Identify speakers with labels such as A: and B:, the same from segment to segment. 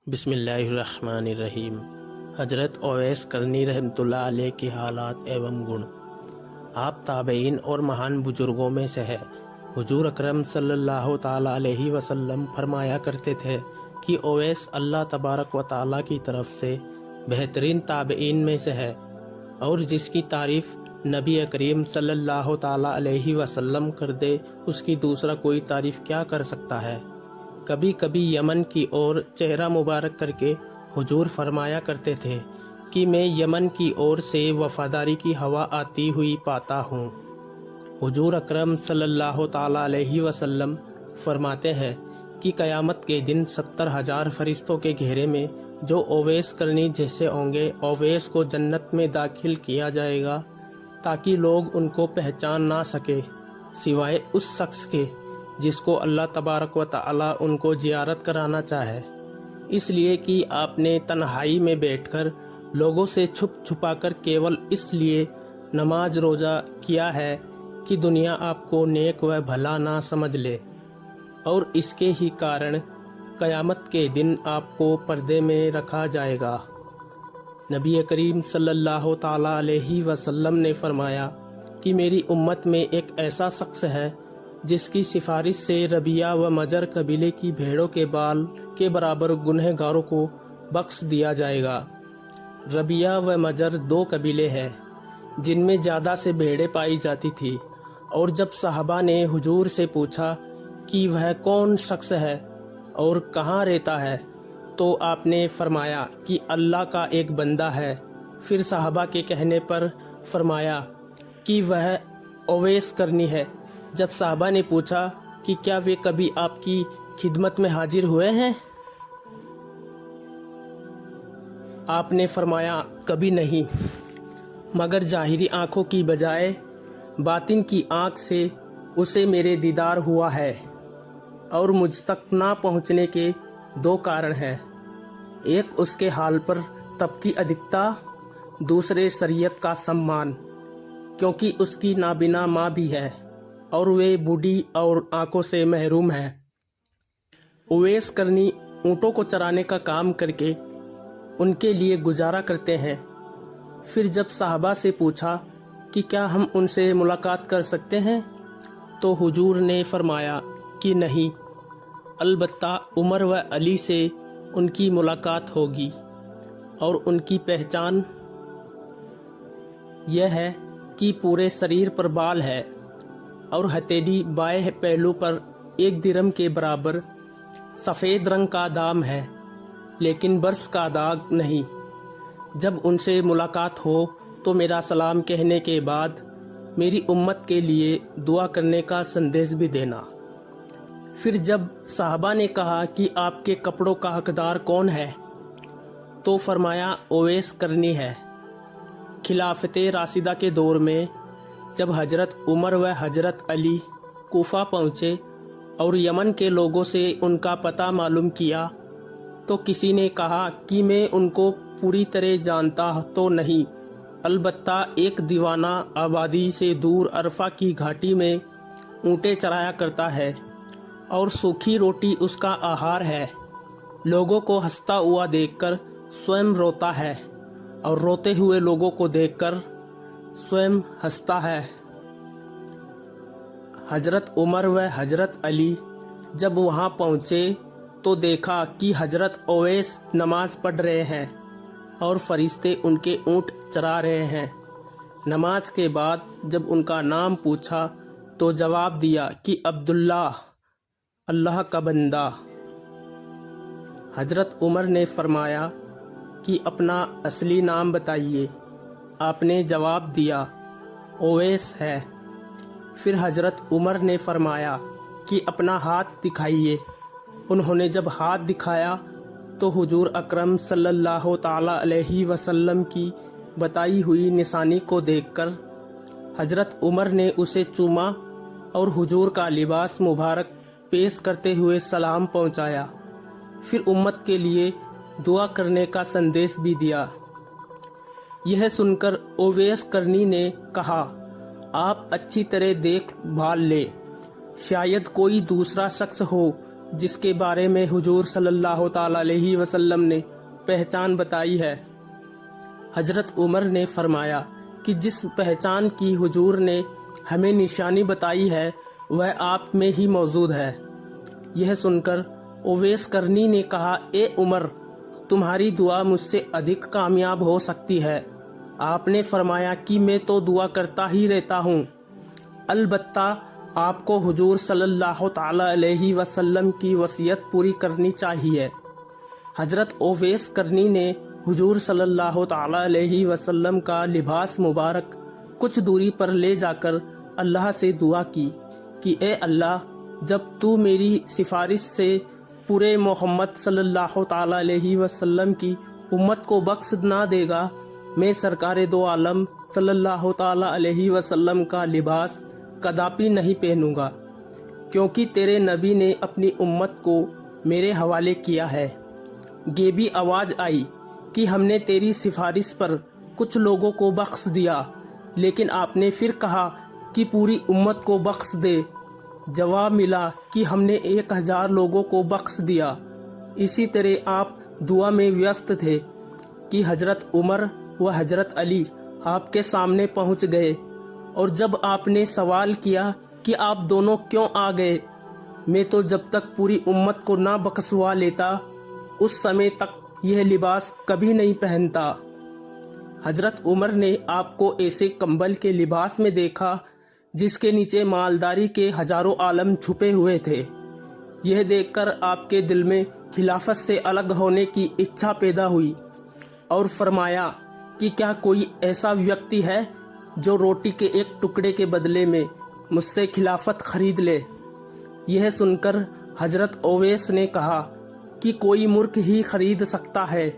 A: بسم اللہ الرحمن الرحیم۔ حضرت اویس کرنی رحمۃ اللہ علیہ کی حالات ایوم گن۔ آپ تابعین اور مہان بزرگوں میں سے ہے۔ حضور اکرم صلی اللہ تعالی علیہ وسلم فرمایا کرتے تھے کہ اویس اللہ تبارک و تعالی کی طرف سے بہترین تابعین میں سے ہے، اور جس کی تعریف نبی کریم صلی اللہ تعالی علیہ وسلم کر دے اس کی دوسرا کوئی تعریف کیا کر سکتا ہے۔ کبھی کبھی یمن کی اور چہرہ مبارک کر کے حضور فرمایا کرتے تھے کہ میں یمن کی اور سے وفاداری کی ہوا آتی ہوئی پاتا ہوں۔ حضور اکرم صلی اللہ تعالی علیہ وسلم فرماتے ہیں کہ قیامت کے دن 70,000 فرشتوں کے گھیرے میں جو اویس کرنی جیسے ہوں گے، اویس کو جنت میں داخل کیا جائے گا تاکہ لوگ ان کو پہچان نہ سکے سوائے اس شخص کے جس کو اللہ تبارک و تعالی ان کو زیارت کرانا چاہے، اس لیے کہ آپ نے تنہائی میں بیٹھ کر لوگوں سے چھپ چھپا کر کیول اس لیے نماز روزہ کیا ہے کہ دنیا آپ کو نیک و بھلا نہ سمجھ لے، اور اس کے ہی کارن قیامت کے دن آپ کو پردے میں رکھا جائے گا۔ نبی کریم صلی اللہ تعالی علیہ وسلم نے فرمایا کہ میری امت میں ایک ایسا شخص ہے جس کی سفارش سے ربیہ و مجر قبیلے کی بھیڑوں کے بال کے برابر گنہگاروں کو بخش دیا جائے گا۔ ربیہ و مجر 2 قبیلے ہیں جن میں زیادہ سے بھیڑیں پائی جاتی تھی، اور جب صحابہ نے حضور سے پوچھا کہ وہ کون شخص ہے اور کہاں رہتا ہے تو آپ نے فرمایا کہ اللہ کا ایک بندہ ہے۔ پھر صحابہ کے کہنے پر فرمایا کہ وہ اویس کرنی ہے۔ جب صحابہ نے پوچھا کہ کیا وہ کبھی آپ کی خدمت میں حاضر ہوئے ہیں؟ آپ نے فرمایا کبھی نہیں، مگر ظاہری آنکھوں کی بجائے باطن کی آنکھ سے اسے میرے دیدار ہوا ہے، اور مجھ تک نہ پہنچنے کے 2 کارن ہیں۔ ایک اس کے حال پر تب کی ادھکتا، دوسرے شریعت کا سمان، کیونکہ اس کی نابینا ماں بھی ہے اور وہ بوڑھی اور آنکھوں سے محروم ہے۔ اویس کرنی اونٹوں کو چرانے کا کام کر کے ان کے لیے گزارا کرتے ہیں۔ پھر جب صحابہ سے پوچھا کہ کیا ہم ان سے ملاقات کر سکتے ہیں تو حضور نے فرمایا کہ نہیں، البتہ عمر و علی سے ان کی ملاقات ہوگی، اور ان کی پہچان یہ ہے کہ پورے شریر پر بال ہے اور ہتھیلی بائیں پہلو پر 1 درہم کے برابر سفید رنگ کا دام ہے، لیکن برس کا داغ نہیں۔ جب ان سے ملاقات ہو تو میرا سلام کہنے کے بعد میری امت کے لیے دعا کرنے کا سندیش بھی دینا۔ پھر جب صحابہ نے کہا کہ آپ کے کپڑوں کا حقدار کون ہے تو فرمایا اویس کرنی ہے۔ خلافت راشدہ کے دور میں جب حضرت عمر و حضرت علی کوفہ پہنچے اور یمن کے لوگوں سے ان کا پتہ معلوم کیا تو کسی نے کہا کہ میں ان کو پوری طرح جانتا تو نہیں، البتہ ایک دیوانہ آبادی سے دور عرفہ کی گھاٹی میں اونٹیں چرایا کرتا ہے اور سوکھی روٹی اس کا آہار ہے۔ لوگوں کو ہنستا ہوا دیکھ کر سوئم روتا ہے اور روتے ہوئے لوگوں کو دیکھ کر سوئم ہنستا ہے۔ حضرت عمر و حضرت علی جب وہاں پہنچے تو دیکھا کہ حضرت اویس نماز پڑھ رہے ہیں اور فرشتے ان کے اونٹ چرا رہے ہیں۔ نماز کے بعد جب ان کا نام پوچھا تو جواب دیا کہ عبداللہ، اللہ کا بندہ۔ حضرت عمر نے فرمایا کہ اپنا اصلی نام بتائیے۔ آپ نے جواب دیا اویس ہے۔ پھر حضرت عمر نے فرمایا کہ اپنا ہاتھ دکھائیے۔ انہوں نے جب ہاتھ دکھایا تو حضور اکرم صلی اللہ تعالی علیہ وسلم کی بتائی ہوئی نشانی کو دیکھ کر حضرت عمر نے اسے چوما اور حضور کا لباس مبارک پیش کرتے ہوئے سلام پہنچایا۔ پھر امت کے لیے دعا کرنے کا سندیش بھی دیا۔ یہ سن کر اویس کرنی نے کہا، آپ اچھی طرح دیکھ بھال لیں، شاید کوئی دوسرا شخص ہو جس کے بارے میں حضور صلی اللہ تعالی علیہ وسلم نے پہچان بتائی ہے۔ حضرت عمر نے فرمایا کہ جس پہچان کی حضور نے ہمیں نشانی بتائی ہے وہ آپ میں ہی موجود ہے۔ یہ سن کر اویس کرنی نے کہا، اے عمر، تمہاری دعا مجھ سے ادھک کامیاب ہو سکتی ہے۔ آپ نے فرمایا کہ میں تو دعا کرتا ہی رہتا ہوں، البتہ آپ کو حضور صلی اللہ تعالی علیہ وسلم کی وصیت پوری کرنی چاہیے۔ حضرت اویس کرنی نے حضور صلی اللہ تعالی علیہ وسلم کا لباس مبارک کچھ دوری پر لے جا کر اللہ سے دعا کی کہ اے اللہ، جب تو میری سفارش سے پورے محمد صلی اللہ تعالی علیہ وسلم کی امت کو بخش نہ دے گا، میں سرکار دو عالم صلی اللہ تعالی علیہ وسلم کا لباس کداپی نہیں پہنوں گا، کیونکہ تیرے نبی نے اپنی امت کو میرے حوالے کیا ہے۔ یہ بھی آواز آئی کہ ہم نے تیری سفارش پر کچھ لوگوں کو بخش دیا، لیکن آپ نے پھر کہا کہ پوری امت کو بخش دے۔ جواب ملا کہ ہم نے 1000 لوگوں کو بخش دیا۔ اسی طرح آپ دعا میں ویست تھے کہ حضرت عمر و حضرت علی آپ کے سامنے پہنچ گئے، اور جب آپ نے سوال کیا کہ آپ دونوں کیوں آ گئے، میں تو جب تک پوری امت کو نہ بخشوا لیتا اس سمے تک یہ لباس کبھی نہیں پہنتا۔ حضرت عمر نے آپ کو ایسے کمبل کے لباس میں دیکھا جس کے نیچے مالداری کے ہزاروں عالم چھپے ہوئے تھے۔ یہ دیکھ کر آپ کے دل میں خلافت سے الگ ہونے کی اچھا پیدا ہوئی، اور فرمایا کہ کیا کوئی ایسا ویکتی ہے جو روٹی کے ایک ٹکڑے کے بدلے میں مجھ سے خلافت خرید لے؟ یہ سن کر حضرت اویس نے کہا کہ کوئی ملک ہی خرید سکتا ہے،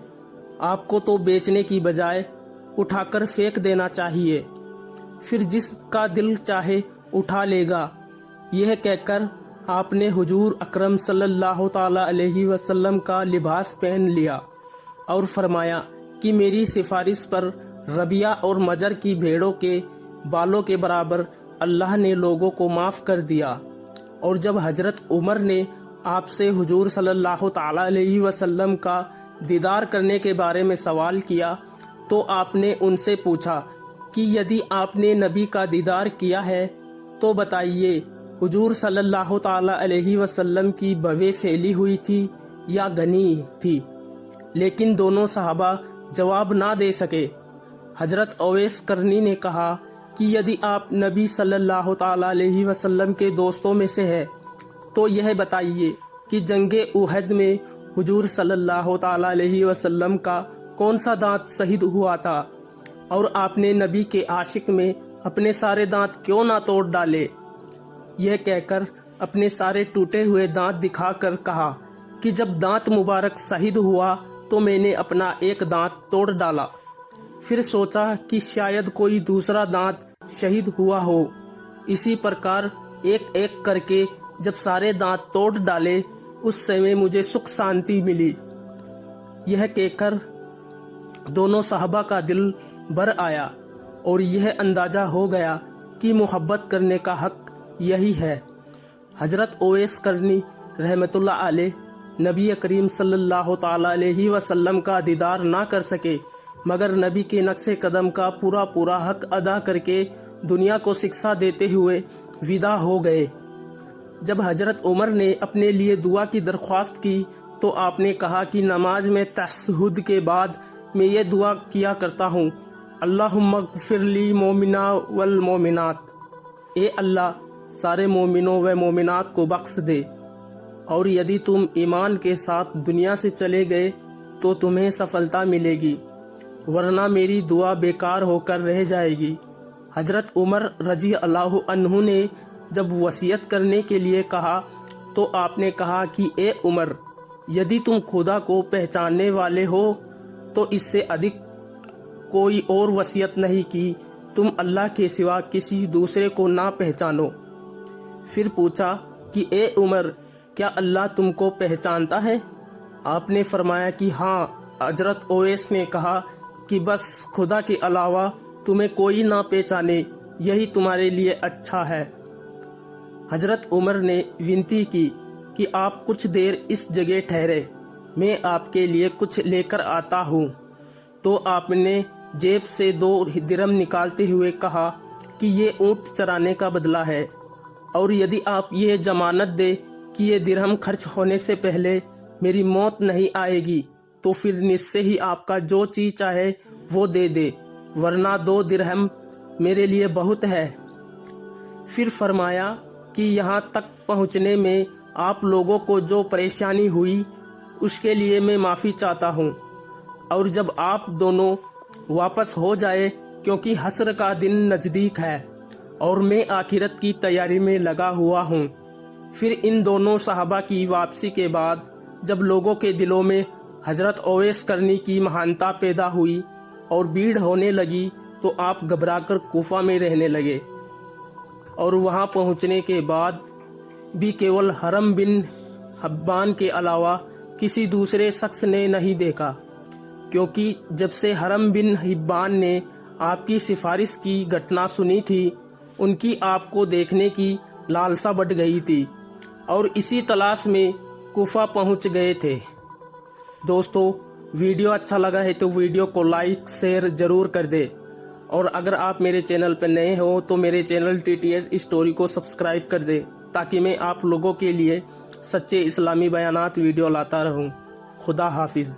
A: آپ کو تو بیچنے کی بجائے اٹھا کر پھینک دینا چاہیے، پھر جس کا دل چاہے اٹھا لے گا۔ یہ کہہ کر آپ نے حضور اکرم صلی اللہ تعالی علیہ وسلم کا لباس پہن لیا اور فرمایا کہ میری سفارش پر ربیہ اور مجر کی بھیڑوں کے بالوں کے برابر اللہ نے لوگوں کو معاف کر دیا۔ اور جب حضرت عمر نے آپ سے حضور صلی اللہ تعالی علیہ وسلم کا دیدار کرنے کے بارے میں سوال کیا تو آپ نے ان سے پوچھا کہ یدی آپ نے نبی کا دیدار کیا ہے تو بتائیے، حضور صلی اللہ تعالی علیہ وسلم کی بھویں پھیلی ہوئی تھی یا گھنی تھی؟ لیکن دونوں صحابہ جواب نہ دے سکے۔ حضرت اویس کرنی نے کہا کہ یدی آپ نبی صلی اللہ تعالی علیہ وسلم کے دوستوں میں سے ہے تو یہ بتائیے کہ جنگ احد میں حضور صلی اللہ تعالی علیہ وسلم کا کون سا دانت شہید ہوا تھا، اور آپ نے نبی کے عاشق میں اپنے سارے دانت کیوں نہ توڑ ڈالے؟ یہ کہہ کر اپنے سارے ٹوٹے ہوئے دانت دکھا کر کہا کہ جب دانت مبارک شہید ہوا تو میں نے اپنا ایک دانت توڑ ڈالا، پھر سوچا کہ شاید کوئی دوسرا دانت شہید ہوا ہو۔ اسی پرکار ایک ایک کر کے جب سارے دانت توڑ ڈالے اس سمے مجھے سکھ شانتی ملی۔ یہ کہہ کر دونوں صحابہ کا دل بھر آیا اور یہ اندازہ ہو گیا کہ محبت کرنے کا حق یہی ہے۔ حضرت اویس کرنی رحمت اللہ علیہ نبی کریم صلی اللہ تعالی علیہ وسلم کا دیدار نہ کر سکے، مگر نبی کے نقش قدم کا پورا حق ادا کر کے دنیا کو شکشا دیتے ہوئے ودا ہو گئے۔ جب حضرت عمر نے اپنے لیے دعا کی درخواست کی تو آپ نے کہا کہ نماز میں تشہد کے بعد میں یہ دعا کیا کرتا ہوں، اللہم اغفر لی مومنا والمومنات، اے اللہ سارے مومنوں و مومنات کو بخش دے، اور یدی تم ایمان کے ساتھ دنیا سے چلے گئے تو تمہیں سفلتا ملے گی، ورنہ میری دعا بیکار ہو کر رہ جائے گی۔ حضرت عمر رضی اللہ عنہ نے جب وصیت کرنے کے لیے کہا تو آپ نے کہا کہ اے عمر، یدی تم خدا کو پہچاننے والے ہو تو اس سے ادھک کوئی اور وصیت نہیں کی، تم اللہ کے سوا کسی دوسرے کو نہ پہچانو۔ پھر پوچھا کہ اے عمر، کیا اللہ تم کو پہچانتا ہے؟ آپ نے فرمایا کہ ہاں۔ حضرت اویس نے کہا کہ بس خدا کے علاوہ تمہیں کوئی نہ پہچانے، یہی تمہارے لیے اچھا ہے۔ حضرت عمر نے ونتی کی کہ کہ آپ کچھ دیر اس جگہ ٹھہرے، میں آپ کے لیے کچھ لے کر آتا ہوں۔ تو آپ نے جیب سے 2 درہم نکالتے ہوئے کہا کہ یہ اونٹ چرانے کا بدلہ ہے، اور یدی آپ یہ ضمانت دے کہ یہ درہم خرچ ہونے سے پہلے میری موت نہیں آئے گی تو پھر نصف ہی آپ کا جو چیز چاہے وہ دے دے، ورنہ 2 درہم میرے لیے بہت ہے۔ پھر فرمایا کہ یہاں تک پہنچنے میں آپ لوگوں کو جو پریشانی ہوئی اس کے لیے میں معافی چاہتا ہوں، اور جب آپ دونوں واپس ہو جائے کیونکہ حشر کا دن نزدیک ہے اور میں آخرت کی تیاری میں لگا ہوا ہوں۔ پھر ان دونوں صحابہ کی واپسی کے بعد جب لوگوں کے دلوں میں حضرت اویس کرنی کی مہانتا پیدا ہوئی اور بھیڑ ہونے لگی تو آپ گھبرا کر کوفہ میں رہنے لگے، اور وہاں پہنچنے کے بعد بھی کیول حرم بن حبان کے علاوہ کسی دوسرے شخص نے نہیں دیکھا، کیونکہ جب سے حرم بن حبان نے آپ کی سفارش کی گھٹنا سنی تھی ان کی آپ کو دیکھنے کی لالسا بڑھ گئی تھی، اور اسی تلاش میں کوفہ پہنچ گئے تھے۔ دوستو، ویڈیو اچھا لگا ہے تو ویڈیو کو لائک شیئر ضرور کر دے، اور اگر آپ میرے چینل پہ نئے ہو تو میرے چینل TTS اسٹوری کو سبسکرائب کر دے تاکہ میں آپ لوگوں کے لیے سچے اسلامی بیانات ویڈیو لاتا رہوں۔ خدا حافظ۔